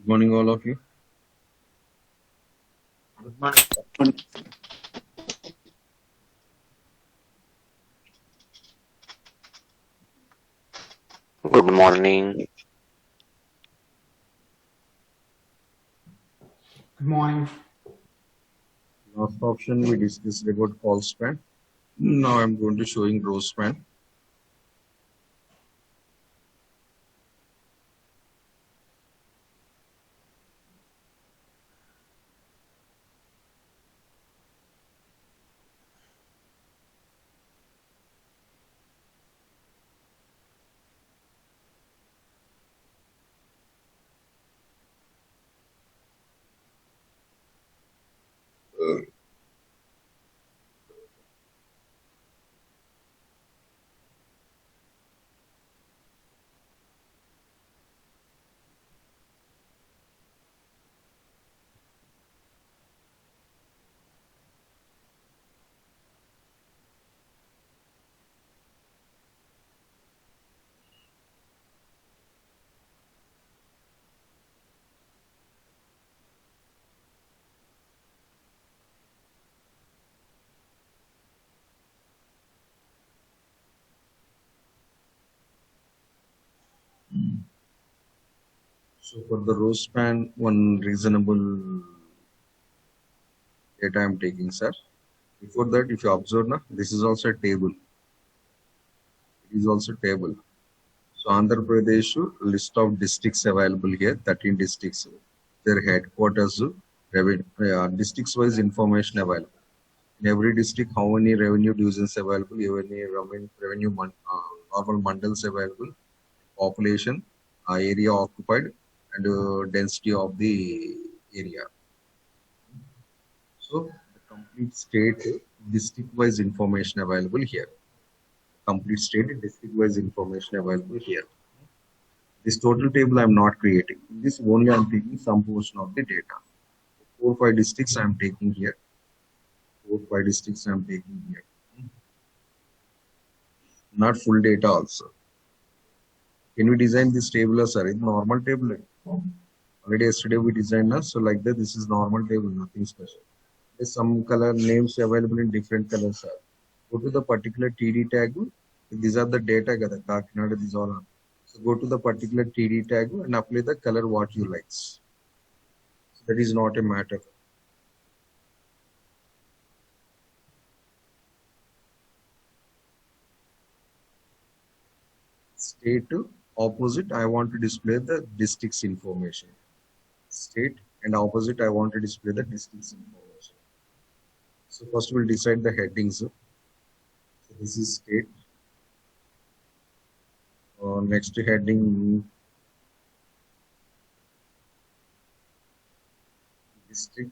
Good morning, all of you. Good morning. Good morning. Good morning. Last option we discussed about call span. Now I'm going to showing row span. So for the row span, one reasonable data I'm taking, sir. Before that, if you observe now, this is also a table. It is also a table. So Andhra Pradesh list of districts available here, 13 districts, their headquarters, districts wise information available. In every district, how many revenue divisions available, how many normal mandals available, population, area occupied, and density of the area. So the complete state district-wise information available here. Complete state district-wise information available here. This total table I'm not creating. This only I'm taking some portion of the data. 4-5 districts I'm taking here. 4-5 districts I'm taking here. Not full data also. Can we design this table as a normal table? Already yesterday we designed us, so like that this is normal table, nothing special. There's some color names available in different colors. Go to the particular TD tag. These are the data kada Kakinada, these all are. So go to the particular TD tag and apply the color what you like. So that is not a matter. State opposite, I want to display the district's information. State and opposite, I want to display the district's information. So first we'll decide the headings. So this is state. Next heading, district.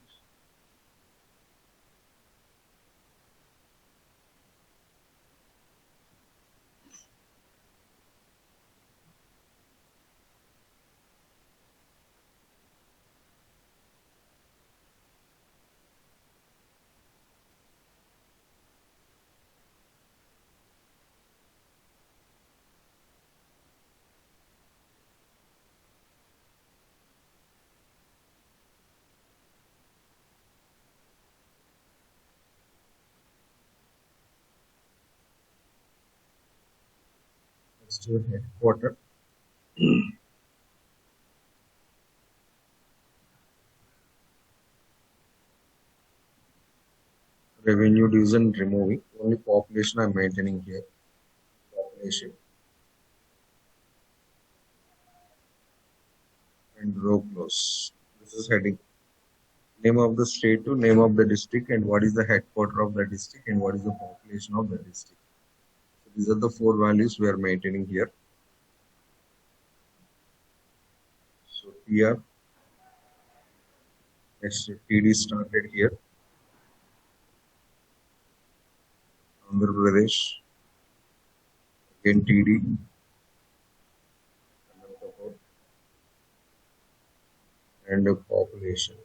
Next headquarter. Revenue division removing. Only population I'm maintaining here. Population. And row close. This is heading. Name of the state to name of the district and what is the headquarter of the district and what is the population of the district. So these are the 4 values we are maintaining here. So here, next TD started here. Andhra Pradesh. Again TD. And the population.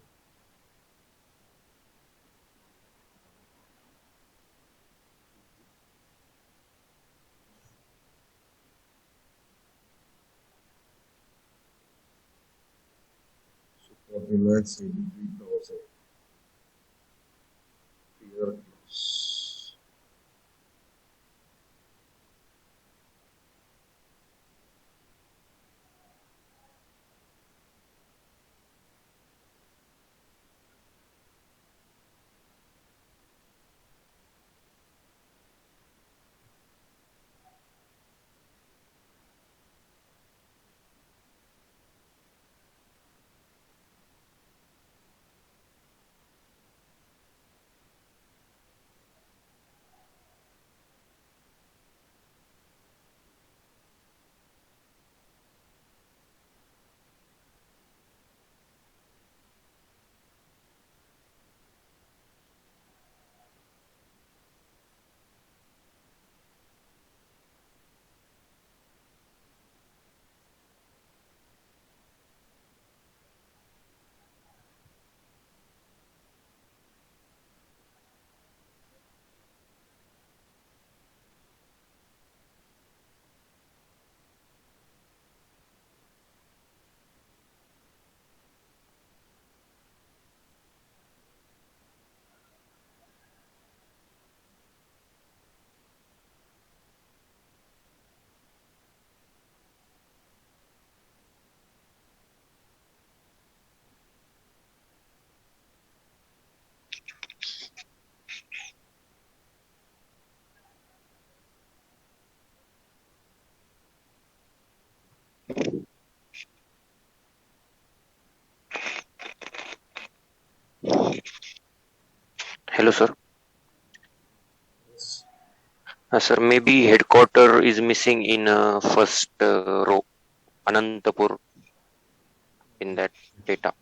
Relax, breathe outside. Clear, close. Hello, sir. Yes. Sir, maybe headquarter is missing in first row, Anantapur, in that data.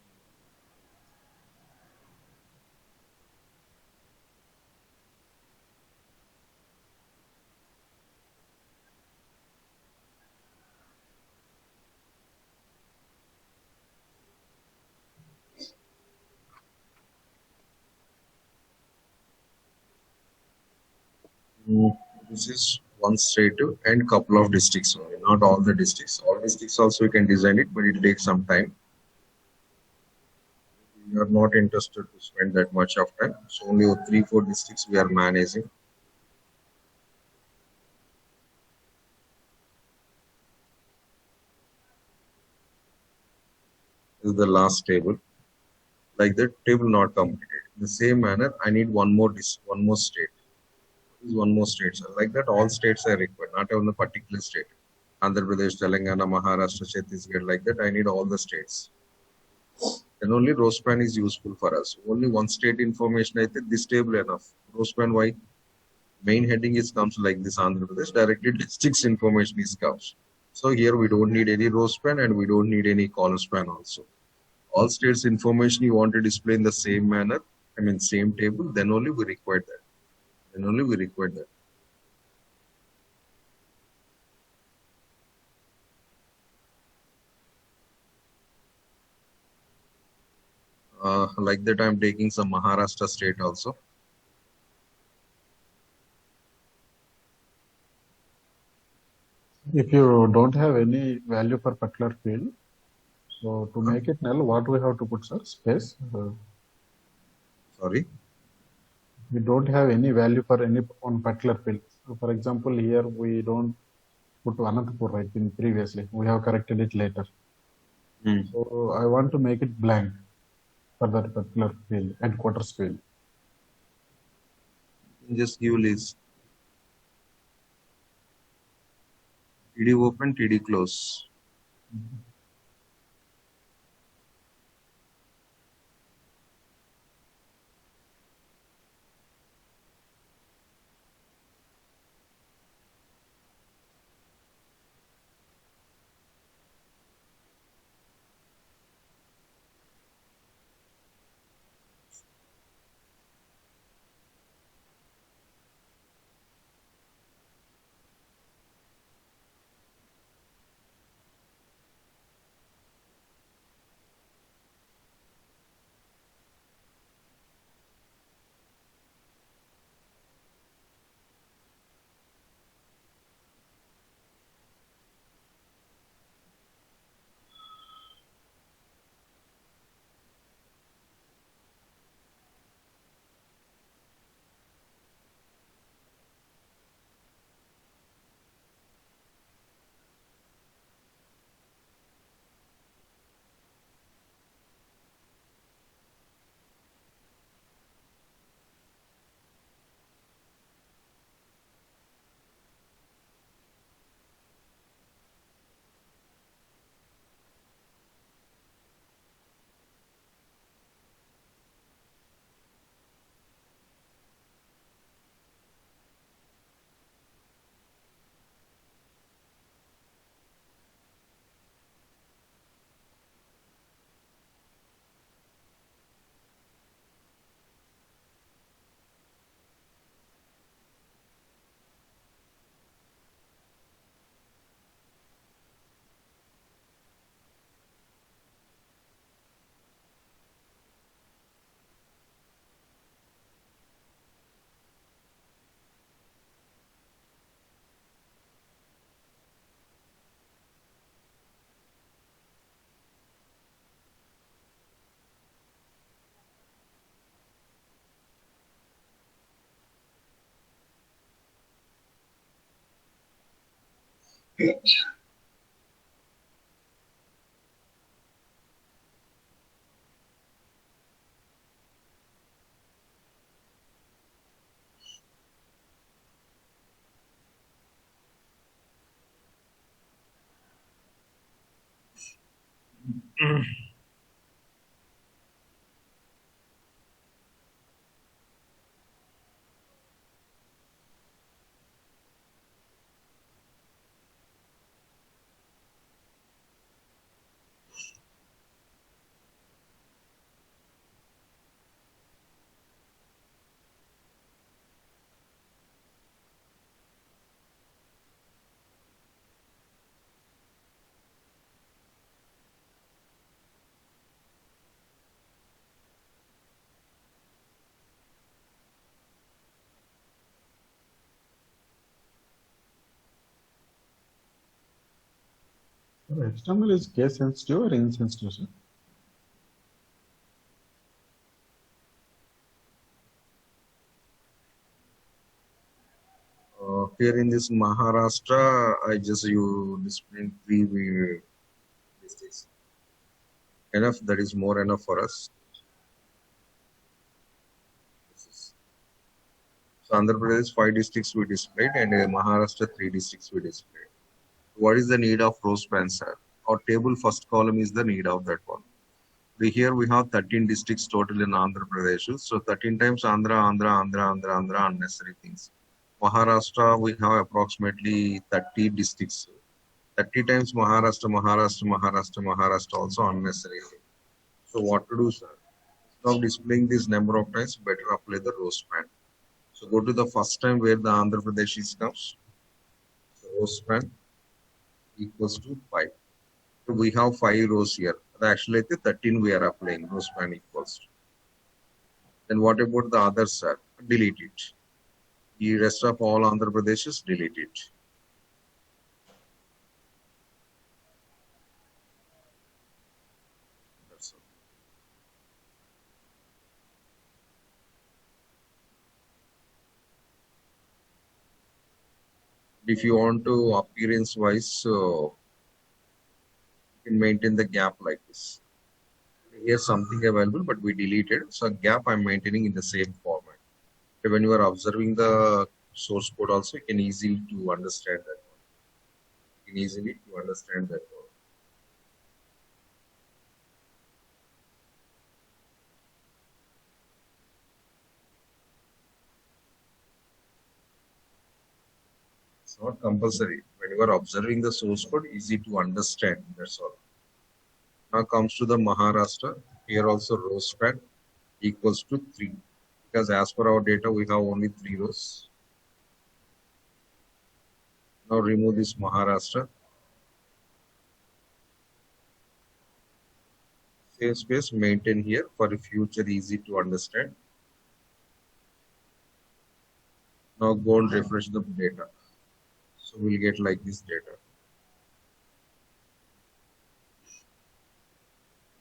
Mm, This is one state and couple of districts only, not all the districts. All districts also you can design it, but it takes some time. We are not interested to spend that much of time. So only 3, 4 districts we are managing. This is the last table. Like that, table not completed. In the same manner, I need one more state. This is one more state. So like that, all states are required, not only a particular state. Andhra Pradesh, Telangana, Maharashtra, Chhattisgarh, like that, I need all the states. Then only Rospan is useful for us. Only one state information, I think this table enough. Rospan, why? Main heading is comes like this Andhra Pradesh, directly districts information is comes. So here we don't need any row span and we don't need any column span also. All states information you want to display in the same manner, I mean same table, then only we require that. Then only we require that. Like that I'm taking some Maharashtra state also. If you don't have any value for particular field, so to make it null, what we have to put, sir? Space. Sorry. We don't have any value for any on particular field. So for example, here we don't put Anantapur right in previously. We have corrected it later. So I want to make it blank for that particular field, headquarters field. Just give list. TD open, TD close. External is case sensitive or insensitive, sir? Here in this Maharashtra, I just you displayed three districts. Enough. That is more enough for us. So Andhra Pradesh 5 districts we displayed, and Maharashtra 3 districts we displayed. What is the need of row span, sir? Our table first column is the need of that one. Here we have 13 districts total in Andhra Pradesh. So 13 times Andhra, unnecessary things. Maharashtra, we have approximately 30 districts. 30 times Maharashtra also unnecessary. So what to do, sir? Instead of displaying this number of times, better apply the row span. So go to the first time where the Andhra Pradesh is comes. So row span equals to 5. So we have 5 rows here. Actually, 13 we are applying. Row span equals to. Then what about the others, sir? Delete it. The rest of all Andhra Pradesh is delete it. That's all. If you want to appearance wise, so you can maintain the gap like this. Here's something available, but we deleted. So gap I'm maintaining in the same format. When you are observing the source code also, you can easily to understand that one. You can easily to understand that one. It's not compulsory. When you are observing the source code, easy to understand. That's all. Now comes to the Maharashtra. Here also row span equals to 3. Because as per our data, we have only 3 rows. Now remove this Maharashtra. Save space, maintain here for the future, easy to understand. Now go and refresh the data. So we'll get like this data.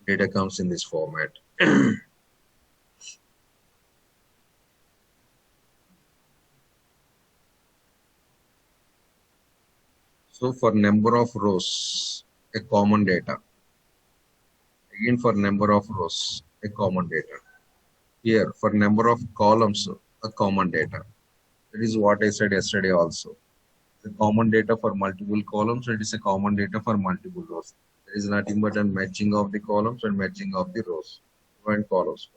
Data comes in this format. So for number of rows, a common data. Again for number of rows, a common data. Here for number of columns, a common data. That is what I said yesterday also. The common data for multiple columns, it is a common data for multiple rows. There is nothing but a matching of the columns and matching of the rows and columns.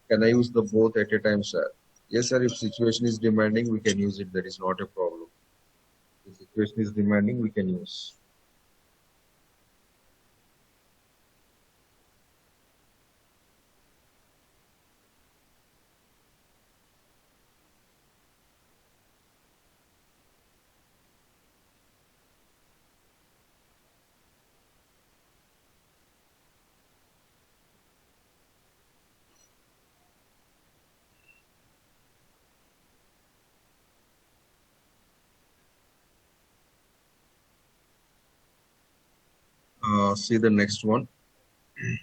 Can I use the both at a time, sir? Yes, sir. If situation is demanding, we can use it. That is not a problem. If situation is demanding, we can use. See the next one. I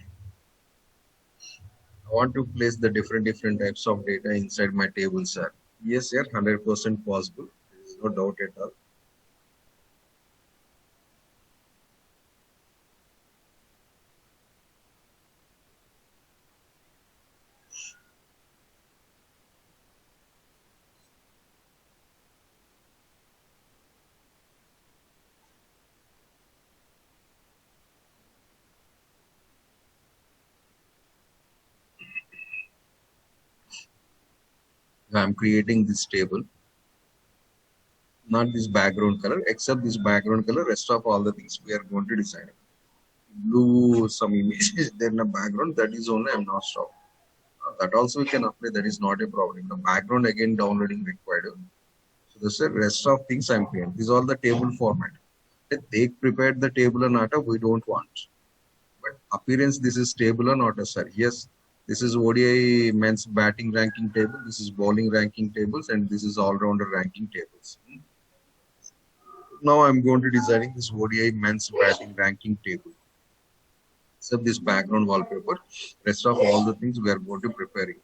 want to place the different types of data inside my table, sir. Yes, sir, 100% possible. There is no doubt at all. I'm creating this table, not this background color, except this background color. Rest of all the things we are going to decide. Blue, some images there in the background. That is only I'm not stopped. That also we can apply. That is not a problem. The background again downloading required. So this is the rest of things I'm creating. This is all the table format. They prepared the table or not, we don't want. But appearance, this is table or not, sir. Yes, this is ODI men's batting ranking table. This is bowling ranking tables, and this is all-rounder ranking tables. Now I'm going to designing this ODI men's batting ranking table. Except this background wallpaper, rest of all the things we are going to preparing.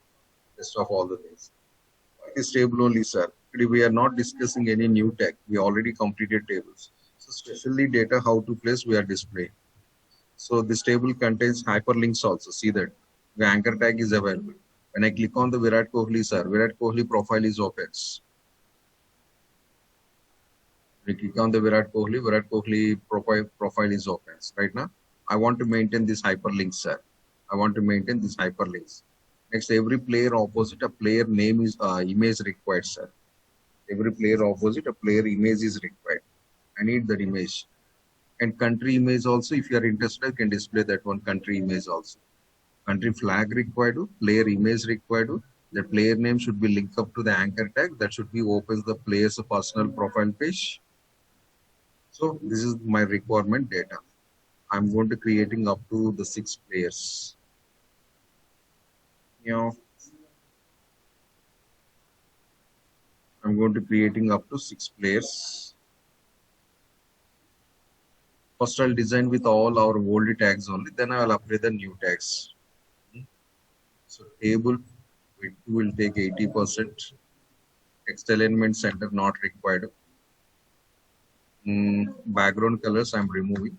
Rest of all the things. This table only, sir. Today we are not discussing any new tech. We already completed tables. So especially data how to place we are displaying. So this table contains hyperlinks also. See that the anchor tag is available. When I click on the Virat Kohli, sir, Virat Kohli profile is open. When I click on the Virat Kohli profile is open. Right now, I want to maintain this hyperlink, sir. I want to maintain this hyperlinks. Next, every player opposite a player name is image required, sir. Every player opposite a player image is required. I need that image. And country image also, if you are interested, you can display that one country image also. Country flag required, player image required. The player name should be linked up to the anchor tag. That should be opens the player's personal profile page. So this is my requirement data. I'm going to creating up to the 6 players. I'm going to creating up to 6 players. First, I'll design with all our old tags only. Then I'll apply the new tags. So table width will take 80%. Text alignment center not required. Background colors I'm removing,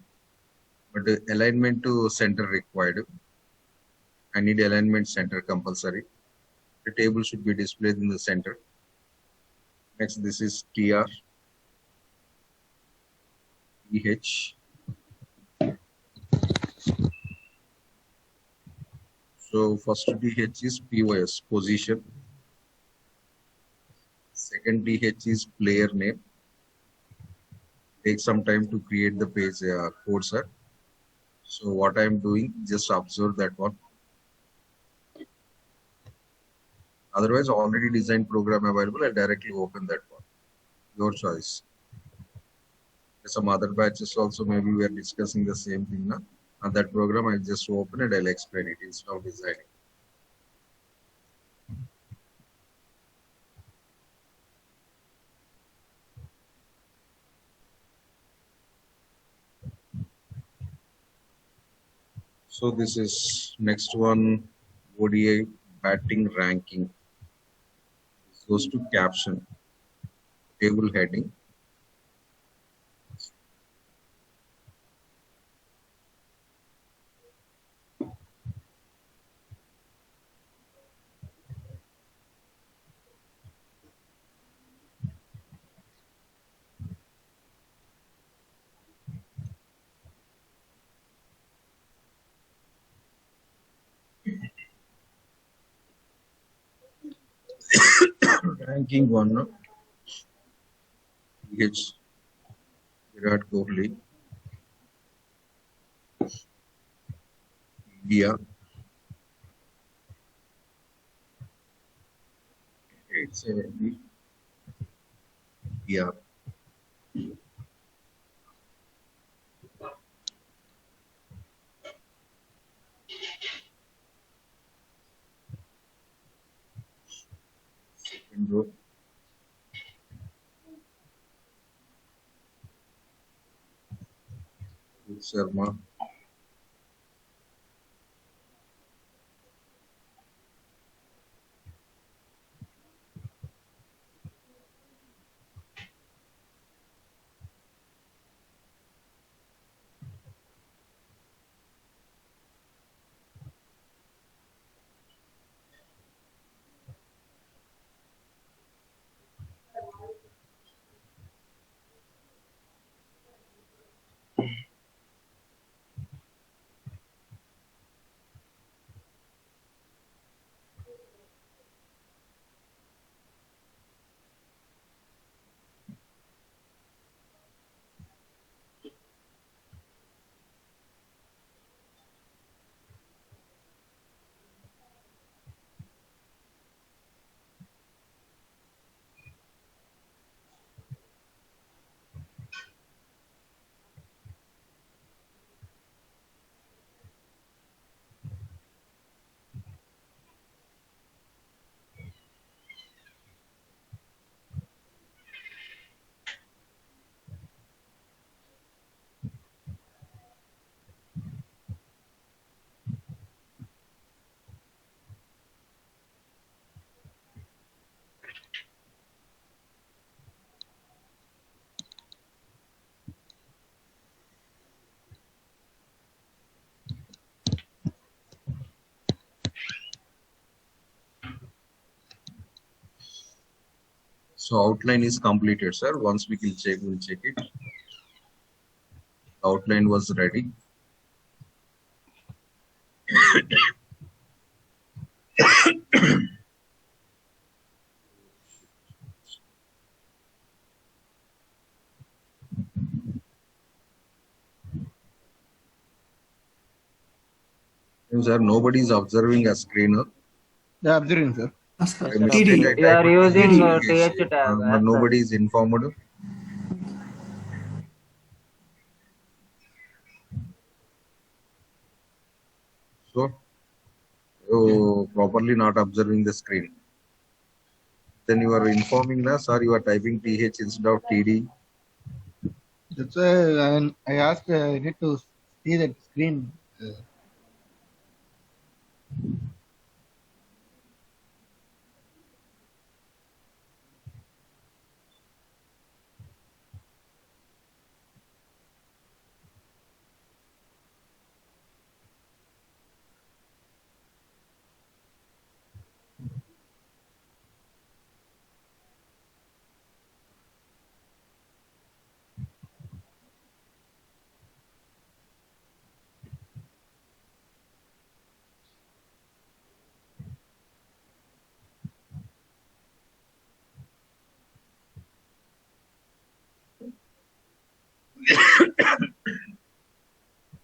but the alignment to center required. I need alignment center compulsory. The table should be displayed in the center. Next, this is TR, EH. So first DH is POS, position. Second DH is player name. Take some time to create the page code, sir. So what I'm doing, just observe that one. Otherwise, already designed program available, I'll directly open that one. Your choice. Some other batches also, maybe we are discussing the same thing now. And that program, I'll just open it, I'll explain it instead of designing. So this is next one, ODI batting ranking. This goes to caption, table heading. Ranking one, no? PH, Virat Kohli, India, 870, India. Second row, Sharma. So outline is completed, sir. Once we will check it. Outline was ready. Sir, nobody is observing a screen. Huh? Yeah, observing, sir. By Sir, mistake, I you are typed using TH. TH tab. But nobody is informed. So, you properly not observing the screen. Then you are informing us, or you are typing TH instead of TD. That's why I asked, I need to see that screen.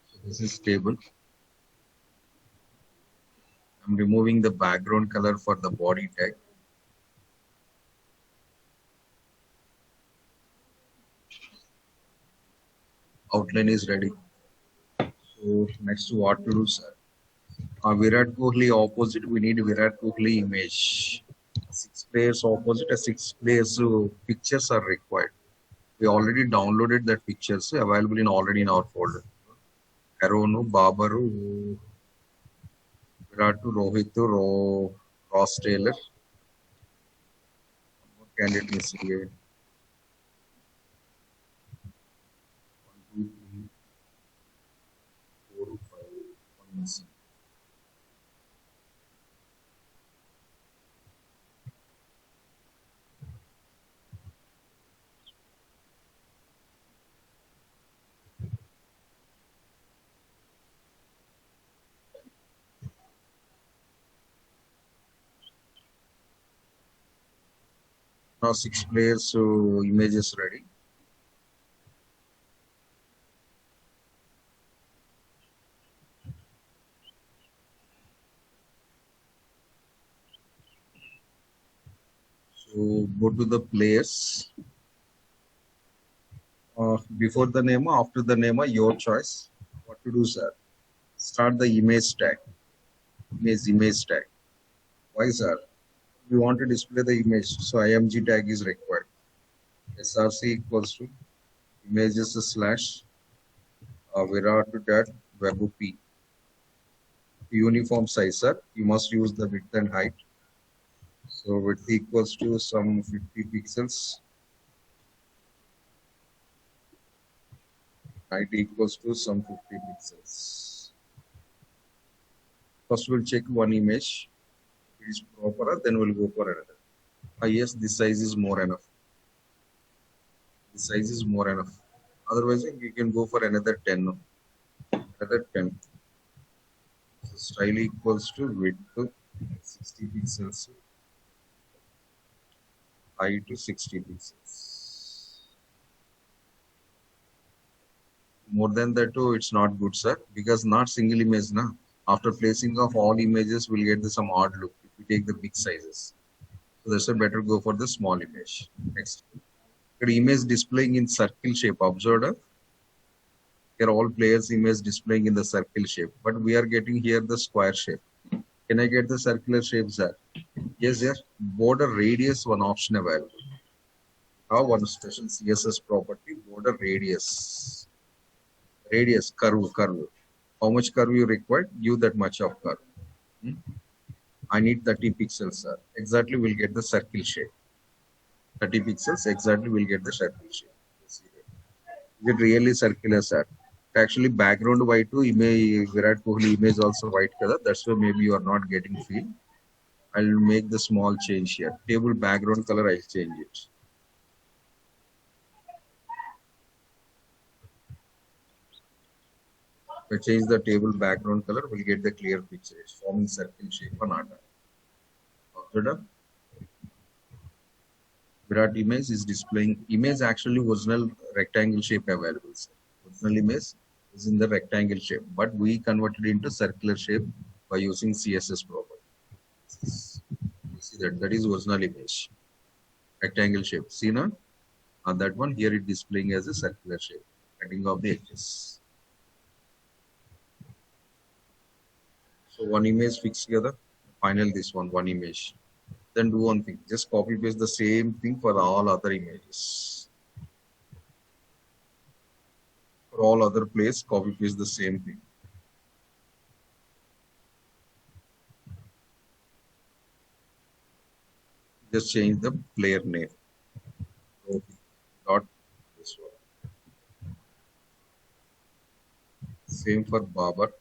So this is table. I'm removing the background color for the body tag. Outline is ready. So next, what to do, sir? Virat Kohli opposite, we need Virat Kohli image. 6 players opposite, 6 players pictures are required. We already downloaded that pictures available already in our folder. Aronu, Babaru, Virat, Rohit, Ross Taylor. What candidate missing here? 1, 2, 3, 4, 5. One missing. Now 6 players, so images ready. So go to the players. Before the name, after the name, your choice. What to do, sir? Start the image tag. Image tag. Why, sir? We want to display the image, so img tag is required. src equals to images slash virat dot web p. Uniform size, sir. You must use the width and height. So width equals to some 50 pixels. Height equals to some 50 pixels. First we'll check one image. If it is proper, then we'll go for another. Yes, this size is more enough. This size is more enough. Otherwise, you can go for another 10. No? Another 10. So style equals to width 60 pixels. Height to 60 pixels. More than that, too, it's not good, sir, because not single image. Na? After placing of all images, we'll get some odd look if we take the big sizes. So that's a better go for the small image. Next. Your image displaying in circle shape. Observed? Here all players' image displaying in the circle shape, but we are getting here the square shape. Can I get the circular shape, sir? Yes, yes. Border radius, one option available. Now one special CSS property, border radius. Radius, curve. How much curve you require? Give that much of curve. I need 30 pixels, sir. Exactly, we'll get the circle shape. 30 pixels, exactly, we'll get the circle shape. Is it really circular, sir? Actually, background white to image, Virat Kohli image also white color. That's why maybe you are not getting feel. I'll make the small change here. Table background color, I'll change it. If I change the table background color, we'll get the clear picture. It's forming circle shape or not. Observed? Virat image is displaying image actually original rectangle shape available. Sir. Original image is in the rectangle shape, but we converted into circular shape by using CSS property. You see that is original image, rectangle shape. See now, on that one here it displaying as a circular shape, cutting off the edges. So one image fixed together. Final this one image. Then do one thing, just copy paste the same thing for all other images. For all other place, copy paste the same thing. Just change the player name. Okay. Dot this one. Same for Babar.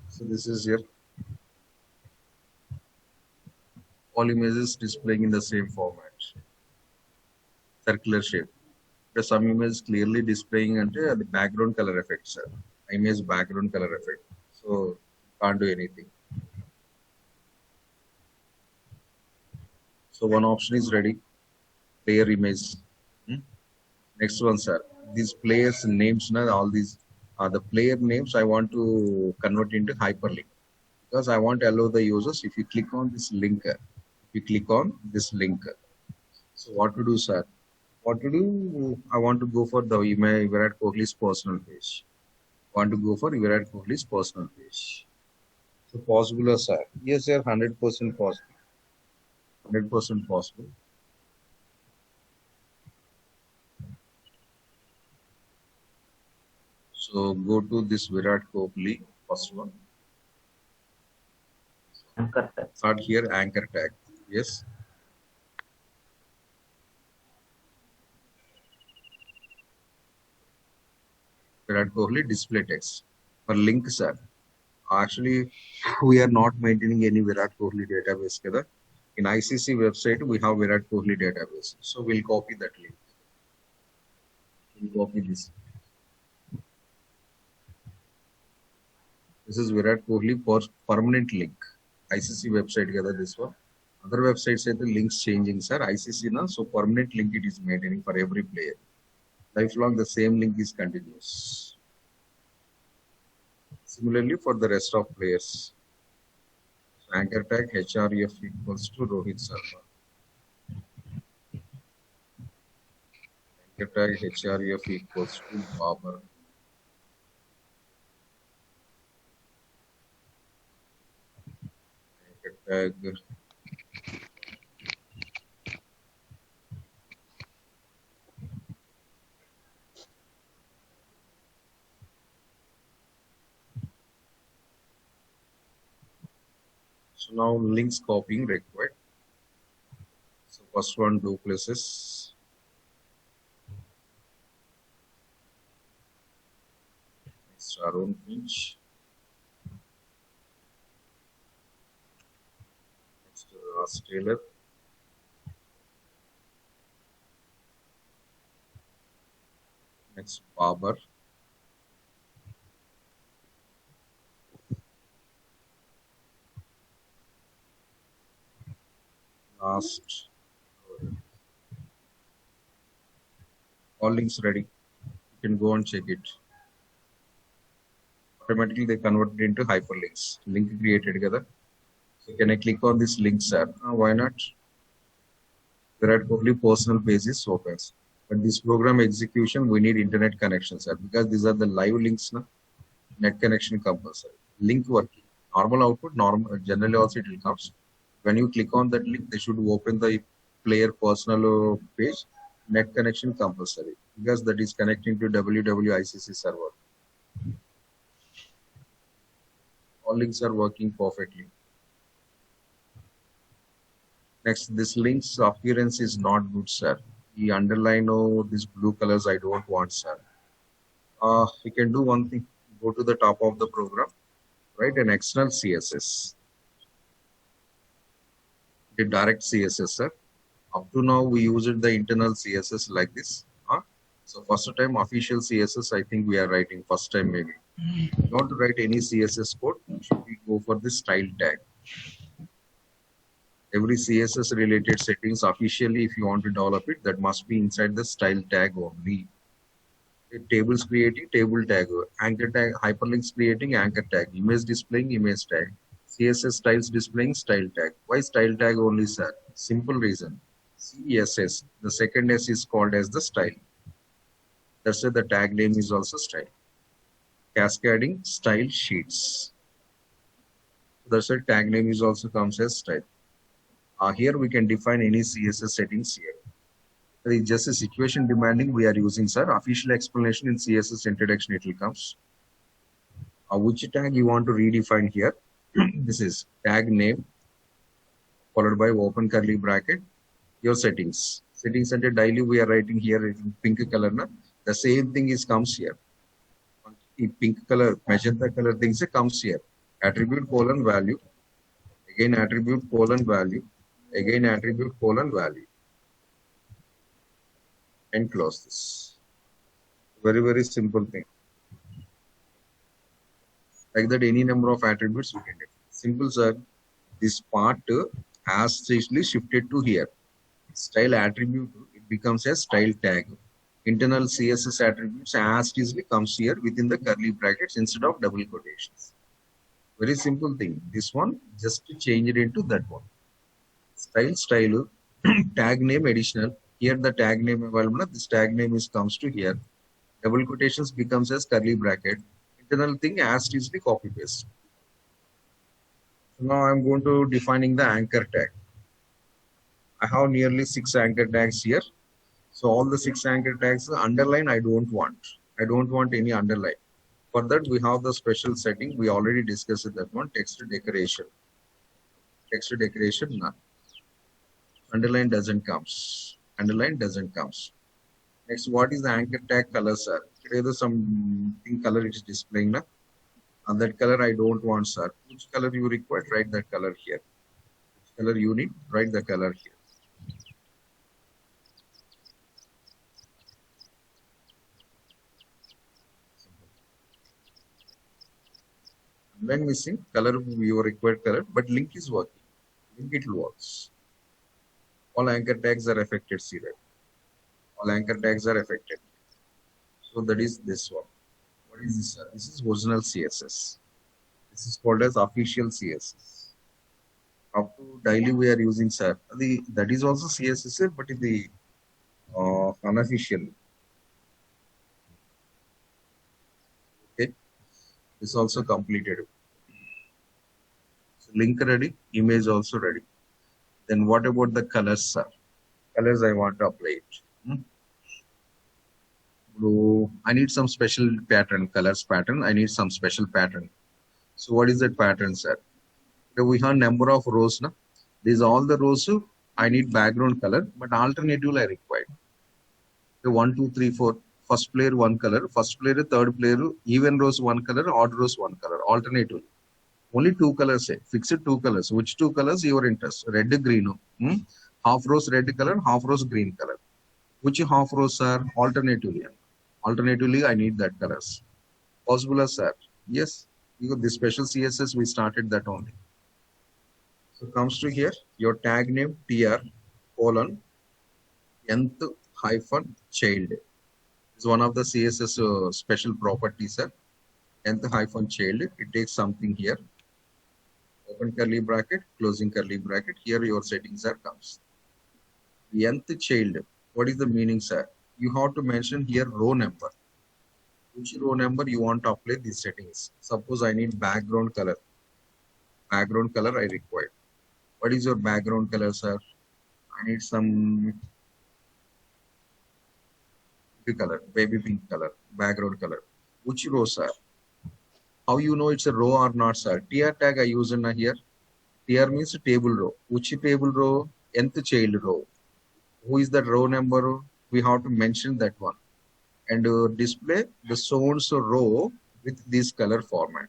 So this is here. All images displaying in the same format. Circular shape. The some images clearly displaying under the background color effect, sir. Image background color effect. So can't do anything. So one option is ready. Player image. Next one, sir. These players' names, all these are the player names. I want to convert into hyperlink because I want to allow the users. If you click on this link, So what to do, sir? What to do? I want to go for the Virat Kohli's personal page. Want to go for Virat Kohli's personal page. So possible, sir? Yes, sir. 100% possible. 100% possible. So go to this Virat Kohli, first one. Anchor tag. Start here, anchor tag. Yes. Virat Kohli display text. For link, sir. Actually, we are not maintaining any Virat Kohli database. Kada. In ICC website, we have Virat Kohli database. So we'll copy that link. We'll copy this. This is Virat Kohli for permanent link. ICC website gather this one. Other websites say the links changing, sir. ICC na, so permanent link it is maintaining for every player. Lifelong the same link is continuous. Similarly for the rest of players. So anchor tag HRF equals to Rohit Sharma. Anchor tag HRF equals to Babar. Tag so now links copying required. So first one do places. Next Arun Finch. Ross Taylor. Next Babar. Last. All links ready. You can go and check it. Automatically they converted into hyperlinks. Link created together. So So can I click on this link, sir? Why not? There are only personal pages opens. But this program execution, we need internet connection, sir, because these are the live links, na? Net connection compulsory. Link working. Normal output, normal, generally also it will come. When you click on that link, they should open the player personal page. Net connection compulsory because that is connecting to WWICC server. All links are working perfectly. Next, this link's appearance is not good, sir. The underline or these blue colors I don't want, sir. We can do one thing. Go to the top of the program, write an external CSS. The direct CSS, sir. Up to now, we used the internal CSS like this. So first time official CSS, I think we are writing first time maybe. Not to write any CSS code, should we go for the style tag. Every CSS related settings officially, if you want to develop it, that must be inside the style tag only. Tables creating, table tag, anchor tag, hyperlinks creating, anchor tag, image displaying, image tag, CSS styles displaying, style tag. Why style tag only, sir? Simple reason. CSS, the second S is called as the style. That's why the tag name is also style. Cascading style sheets. That's why tag name is also comes as style. Here we can define any CSS settings here. It's just a situation demanding we are using, sir. Official explanation in CSS introduction it will comes. Which tag you want to redefine here? This is tag name followed by open curly bracket. Your settings. Settings under daily we are writing here in pink color. Na? The same thing is comes here. Pink color, magenta color things comes here. Attribute colon value. Again attribute colon value. Again attribute colon value. And close this. Very, very simple thing. Like that, any number of attributes we can get. Simple, sir. This part has strictly shifted to here. Style attribute, it becomes a style tag. Internal CSS attributes as easily comes here within the curly brackets instead of double quotations. Very simple thing. This one, just to change it into that one. Style, tag name additional. Here the tag name available, this tag name is comes to here. Double quotations becomes as curly bracket. Internal thing as easily copy paste. So now I'm going to defining the anchor tag. I have nearly 6 anchor tags here. So all the 6 anchor tags, underline I don't want. I don't want any underline. For that we have the special setting. We already discussed that one, text decoration. Text decoration, none. Underline doesn't comes. Underline doesn't comes. Next, what is the anchor tag color, sir? Either some pink color it is displaying now. And that color I don't want, sir. Which color you require? Write that color here. Which color you need? Write the color here. When missing color, your required color, but link is working. Link it works. All anchor tags are affected, see that. All anchor tags are affected. So that is this one. What is this? This is original CSS. This is called as official CSS. Up to daily we are using, sir. That is also CSS, but in the unofficial. Okay. This also completed. So link ready, image also ready. Then what about the colors, sir? Colors I want to apply it. Blue. I need some special pattern, colors pattern. I need some special pattern. So what is that pattern, sir? So we have number of rows. Na? These all the rows. I need background color, but alternative I required. So 1, 2, 3, 4. First player one color. First player, third player. Even rows one color. Odd rows one color. Alternative. Only 2 colors. Fixed 2 colors. Which 2 colors? Your interest. Red, green. Half rows red color. Half rows green color. Which half rows are alternatively? Alternatively, I need that colors. Possible, sir? Yes. Because this special CSS, we started that only. So comes to here, your tag name tr colon nth hyphen child is one of the CSS special properties, sir. Nth hyphen child. It takes something here. open curly bracket, closing curly bracket. Here your settings are comes. Nth child. What is the meaning, sir? You have to mention here row number. Which row number you want to apply these settings. Suppose I need background color. Background color I require. What is your background color, sir? I need some color, baby pink color, background color. Which row, sir? How you know it's a row or not, sir? TR tag I use in here. TR means table row. Which table row? Nth child row. Who is that row number? We have to mention that one. And display the so-and-so row with this color format.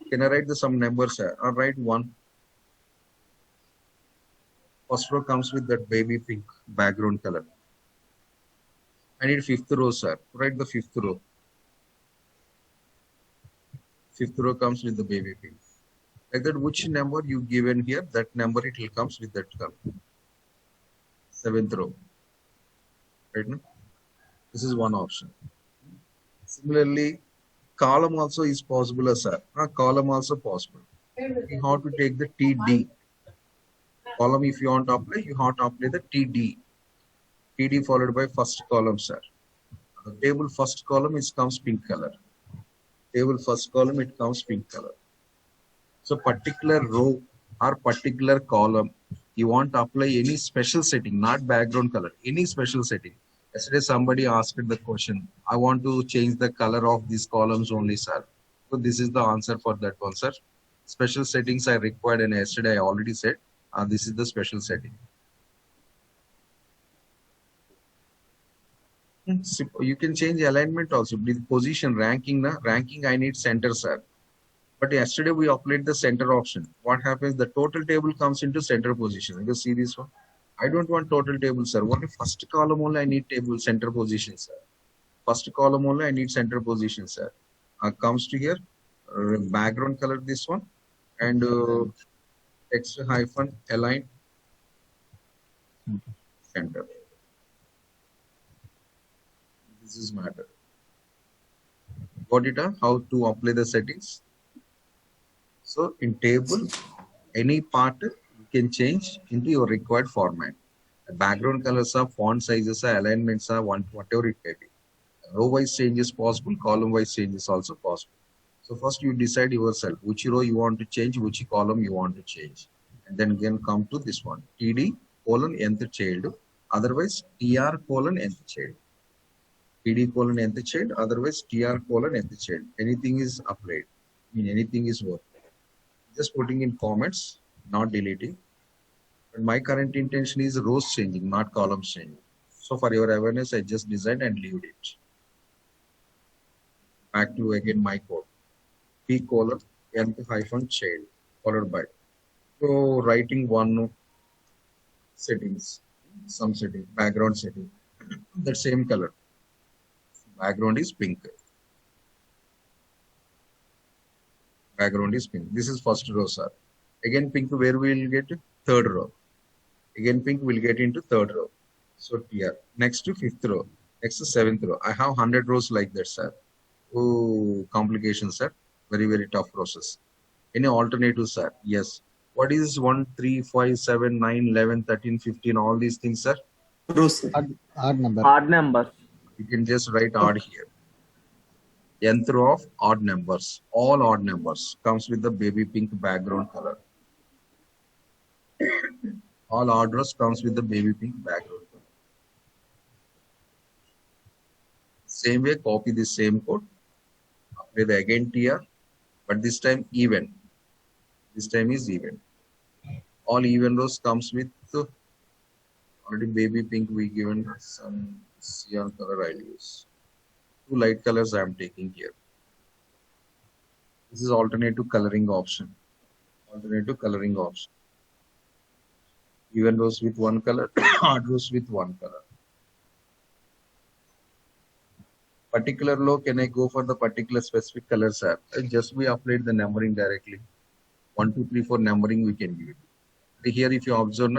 Can I write some numbers, sir? I'll write one. First row comes with that baby pink background color. I need fifth row, sir. Write the fifth row. Fifth row comes with the baby pink. Like that, which number you given here, that number it will comes with that color. Seventh row. Right now? This is one option. Similarly, column also is possible, sir. Column also possible. You have to take the TD. Column, if you want to apply, you have to apply the TD. TD followed by first column, sir. The table first column is comes pink color. Table first column it comes pink color. So particular row or particular column, you want to apply any special setting, not background color, any special setting. Yesterday somebody asked the question, I want to change the color of these columns only, sir. So this is the answer for that one, sir. Special settings I required, and yesterday I already said this is the special setting. You can change alignment also. Position, ranking, ranking I need center, sir. But yesterday we applied the center option. What happens? The total table comes into center position. You see this one? I don't want total table, sir. Only first column only I need table center position, sir. First column only I need center position, sir. Comes to here, background color this one, and text hyphen align center. This is matter. Got it? How to apply the settings? So in table, any part you can change into your required format. The background colors are, font sizes are, alignments are, whatever it may be. Row-wise change is possible, column-wise change is also possible. So first you decide yourself which row you want to change, which column you want to change. And then again come to this one, TD colon nth child, otherwise TR colon nth child. TD colon nth child, otherwise TR colon nth child. Anything is applied. I mean, anything is worked. Just putting in comments, not deleting. But my current intention is rows changing, not columns changing. So for your awareness, I just designed and leave it. Back to again my code. P colon nth hyphen child followed by. So writing one settings, some setting, background setting, that same color. Background is pink. Background is pink. This is first row, sir. Again pink, where we will get? Third row. Again pink will get into third row. So here, next to fifth row, next to seventh row. I have 100 rows like that, sir. Oh, complications, sir. Very, very tough process. Any alternative, sir? Yes. What is 1, 3, 5, 7, 9, 11, 13, 15, all these things, sir? Rows. Odd number. Odd number. You can just write odd here. Nth row of odd numbers. All odd numbers comes with the baby pink background color. All odd rows comes with the baby pink background color. Same way, copy the same code. Apply the again TR, but this time even. This time is even. All even rows comes with already baby pink. We given some cyan color I'll use. 2 light colors I am taking here. This is alternative coloring option. Alternative coloring option. Even rows with one color, odd rows with one color. Particular row, can I go for the particular specific color, sir? Just we applied the numbering directly. 1, 2, 3, 4 numbering we can give it. Here, if you observe,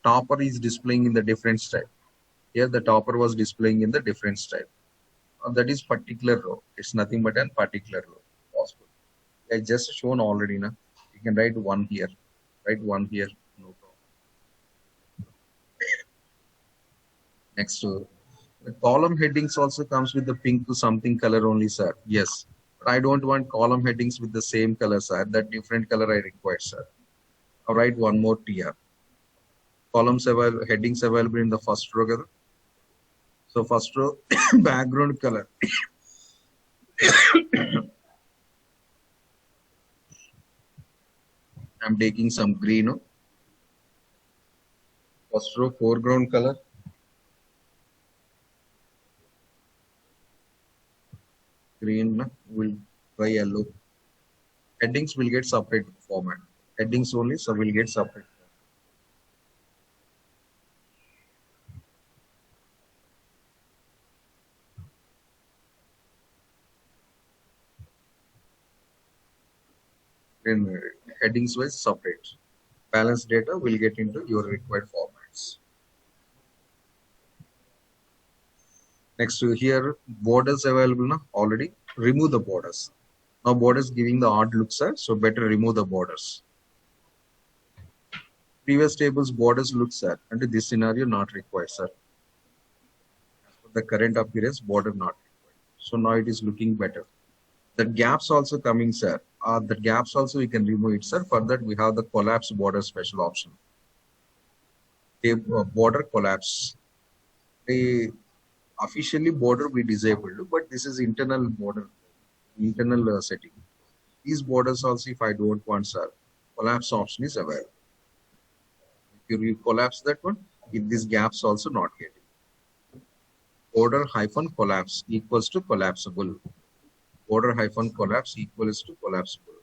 topper is displaying in the different style. Here, the topper was displaying in the different style. That is particular row. It's nothing but a particular row. Possible. I just shown already. You You can write 1 here. Write 1 here. No problem. Next, the column headings also comes with the pink to something color only, sir. Yes. But I don't want column headings with the same color, sir. That different color I require, sir. I'll write one more TR. Columns headings available in the first row. Kada? So first row background color. I'm taking some green. No? First row foreground color. Green will try yellow. Headings will get separate format. Headings only, so will get separate. Then headings wise separate. Balanced data will get into your required formats. Next to here, borders available now already. Remove the borders. Now borders giving the odd look, sir. So better remove the borders. Previous tables borders look, sir. Under this scenario, not required, sir. As for the current appearance, border not required. So now it is looking better. The gaps also coming, sir. The gaps also we can remove it, sir. For that we have the collapse border special option. Border collapse. Officially border we disabled, but this is internal border, internal setting. These borders also, if I don't want, sir, collapse option is available. If you collapse that one, if these gaps also not getting. Border hyphen collapse equals to collapsible. Border hyphen collapse equals to collapsible.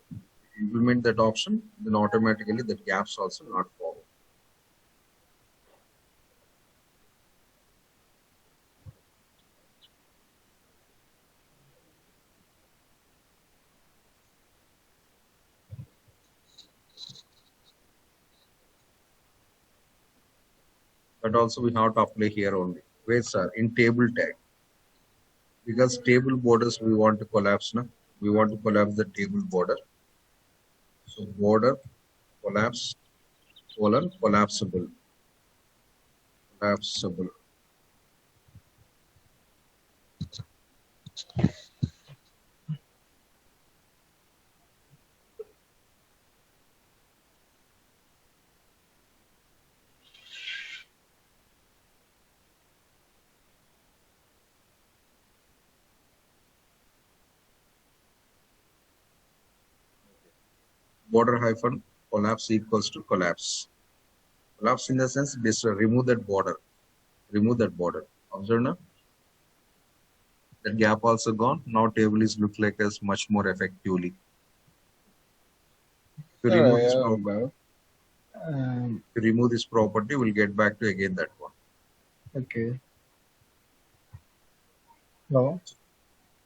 Implement that option, then automatically the gaps also not form. But also we have to apply here only. Where, sir? In table tag. Because table borders we want to collapse now. We want to collapse the table border. So border collapse colon collapsible. Collapsible. Border hyphen collapse equals to collapse. Collapse in the sense, remove that border. Remove that border. Observe now. That gap also gone. Now table is look like as much more effectively. To remove this property, we'll get back to again that one. Okay. Hello.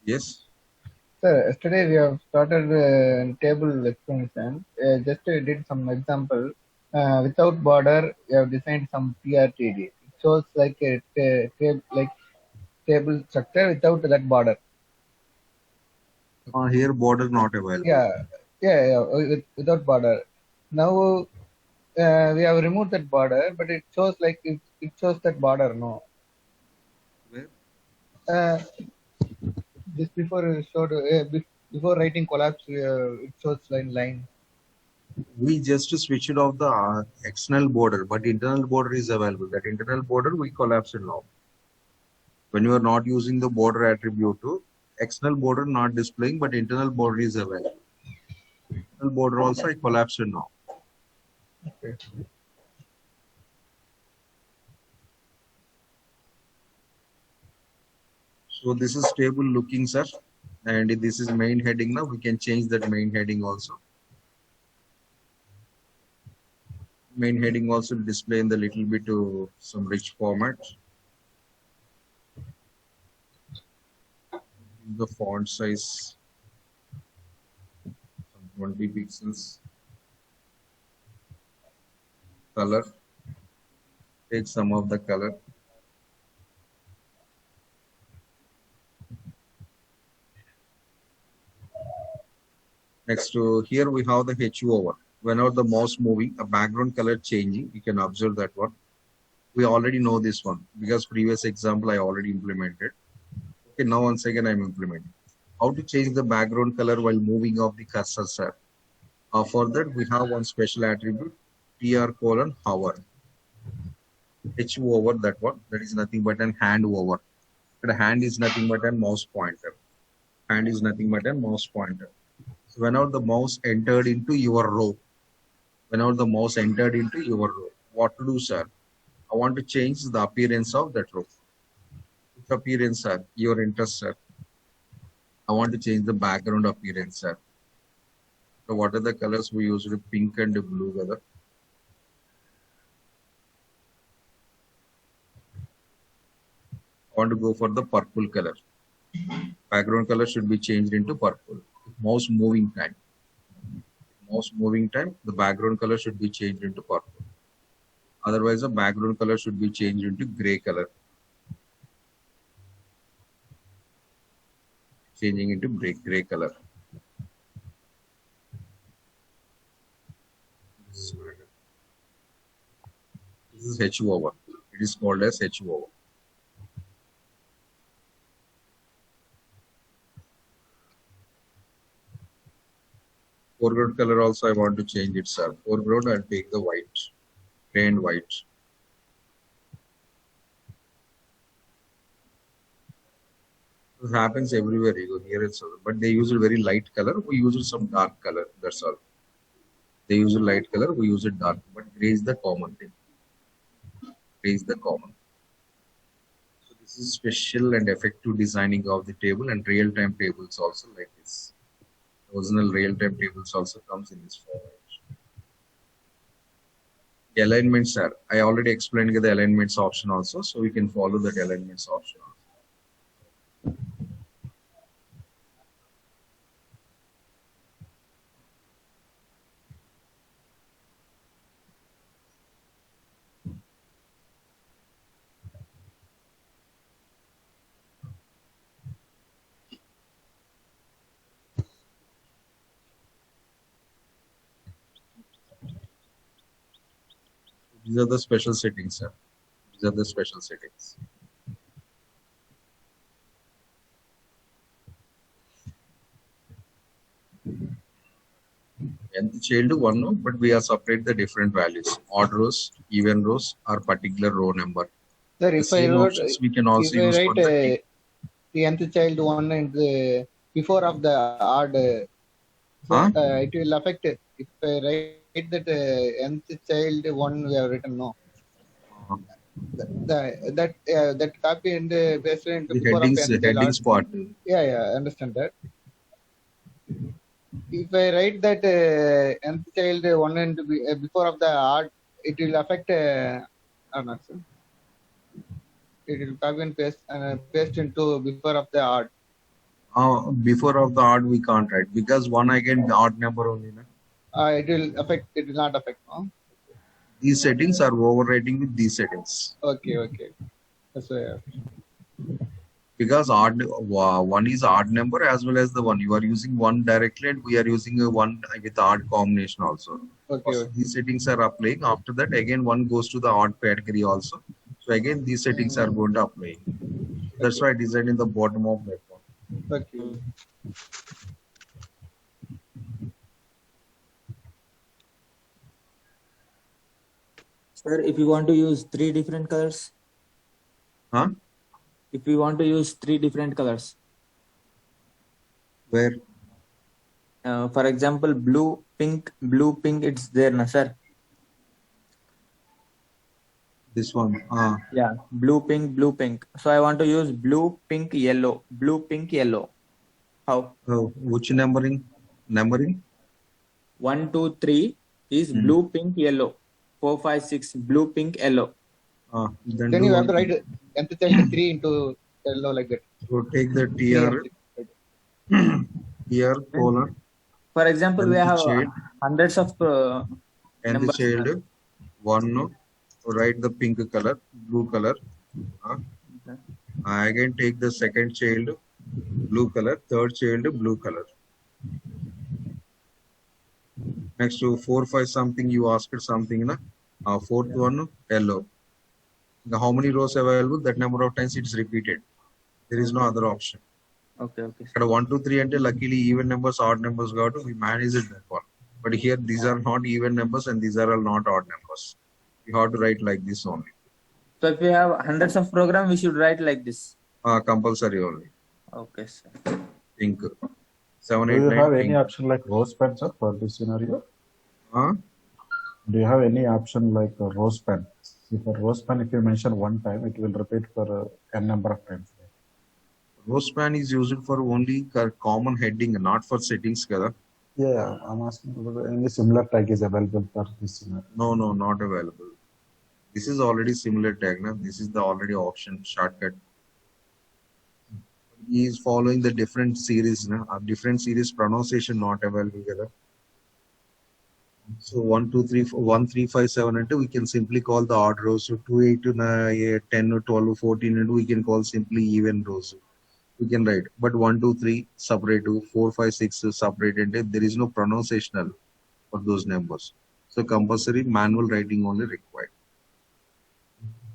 Yes. Sir, yesterday we have started table explanation. Just did some example. Without border, we have designed some PRTD. It shows like a table structure without that border. Here border not available. Yeah. Without border. Now we have removed that border, but it shows like it shows that border. No. Where? Just before it showed before writing collapse, it shows line. We just switched off the external border, but internal border is available. That internal border we collapse it now. When you are not using the border attribute to external border not displaying, but internal border is available. Internal border also I collapse it now. Okay. So this is table looking, sir, and this is main heading now. We can change that main heading also. Main heading also display in the little bit to some rich format. The font size, some 20 pixels. Color, take some of the color. Next to here we have the H over. whenever the mouse moving, a background color changing, you can observe that one. We already know this one because previous example I already implemented. Okay, now once again I'm implementing. How to change the background color while moving of the cursor, sir? For that we have one special attribute, tr:hover. H over that one, that is nothing but an hand over. The hand is nothing but a mouse pointer. Hand is nothing but a mouse pointer. So whenever the mouse entered into your row, what to do, sir? I want to change the appearance of that row. Which appearance, sir? Your interest, sir. I want to change the background appearance, sir. So what are the colors we use? Pink and blue color. I want to go for the purple color. Background color should be changed into purple. Mouse moving time, the background color should be changed into purple. Otherwise, the background color should be changed into gray color. Changing into gray color. This is H over. It is called as H over. Foreground color also I want to change it, sir. Foreground I'll take the white, gray and white. This happens everywhere, you go here also. But they use a very light color, we use some dark color, that's all. They use a light color, we use it dark, but gray is the common thing. Gray is the common. So this is special and effective designing of the table, and real-time tables also like this. Original real-time tables also comes in this format. The alignments, sir. I already explained the alignments option also, so we can follow that alignments option also. These are the special settings, sir. These are the special settings. And the child one, no, but we are separate the different values. Odd rows, even rows, or particular row number. Sir, The if I same wrote, options we can also if I use for write the nth child one and the before of the odd, Huh? it will affect it. If I write that nth child one we have written, no. That copy and paste into The before headings, of nth child headings odd. part. Yeah, I understand that. If I write that nth child one and before of the odd, it will affect or not, sir? It will copy and paste into before of the odd. Before of the odd we can't write because one again the odd number only. Na? It will affect. It will not affect. No? These settings are overwriting with these settings. Okay. That's why. Because odd one is odd number as well as the one. You are using one directly and we are using a one with odd combination also. Okay. These settings are applying. After that again one goes to the odd category also. So again these settings are going to apply. That's why I designed in the bottom of that one. Okay. Sir, if you want to use three different colors, Huh? if we want to use three different colors, Where? for example, blue, pink, it's there, na sir? This one. Yeah, blue, pink. So I want to use blue, pink, yellow. How? Which numbering? 1, 2, 3 is blue, pink, yellow. 4, 5, 6, blue, pink, yellow. Then you have to write nth child 3 into yellow like that. So take the TR colon. For example, we have child. hundreds of And the numbers. child 1. Write the pink color, blue color. Okay. Again take the second child, blue color, third child, blue color. Next to 4, 5 something, you asked something, na? Fourth one, yellow. How many rows available? That number of times it is repeated. There is no other option. Okay, okay. Ikkada 1, 2, 3 ante luckily even numbers, odd numbers got we manage it that one. But here these are not even numbers and these are all not odd numbers. You have to write like this only. So if we have hundreds of program, we should write like this. Compulsory only. Okay, sir. Pink. 7, Do 8, you 9. have Pink. any option like row span, sir, for this scenario? Huh? Do you have any option like a row span? If a row span, if you mention one time, it will repeat for n number of times. Row span is used for only common heading, not for settings. Kada. Yeah, I'm asking whether any similar tag is available for this scenario. No, not available. This is already similar tag. Na? This is the already option shortcut. He is following the different series. Na? Different series pronunciation not available. Kada. So 1, 2, 3, 4, 1, 3, 5, 7 and we can simply call the odd rows. So 2, 8 to 9, 10, 12, 14 and we can call simply even rows. We can write, but 1, 2, 3 separate, 4, 5, 6 separate, and there is no pronunciational for those numbers. So compulsory manual writing only required.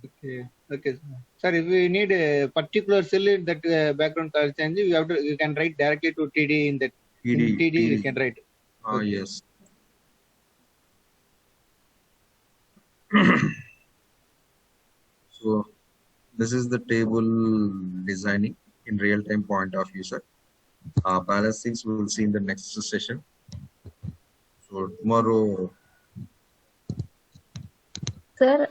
Okay. Okay. Sir, if we need a particular cell in that background color change, you can write directly to TD in that. In TD, you can write. Okay. Yes. So this is the table designing in real-time point of view, sir. Balance things we will see in the next session. So tomorrow. Sir,